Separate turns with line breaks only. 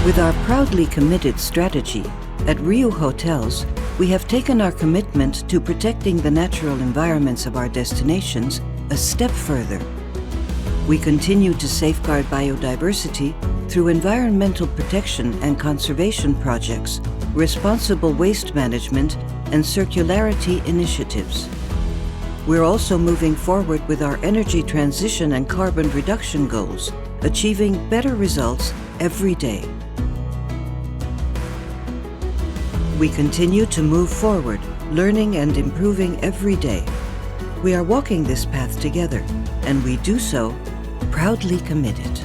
With our proudly committed strategy, at RIU Hotels, we have taken our commitment to protecting the natural environments of our destinations a step further. We continue to safeguard biodiversity through environmental protection and conservation projects, responsible waste management, and circularity initiatives. We're also moving forward with our energy transition and carbon reduction goals, achieving better results every day. We continue to move forward, learning and improving every day. We are walking this path together, and we do so proudly committed.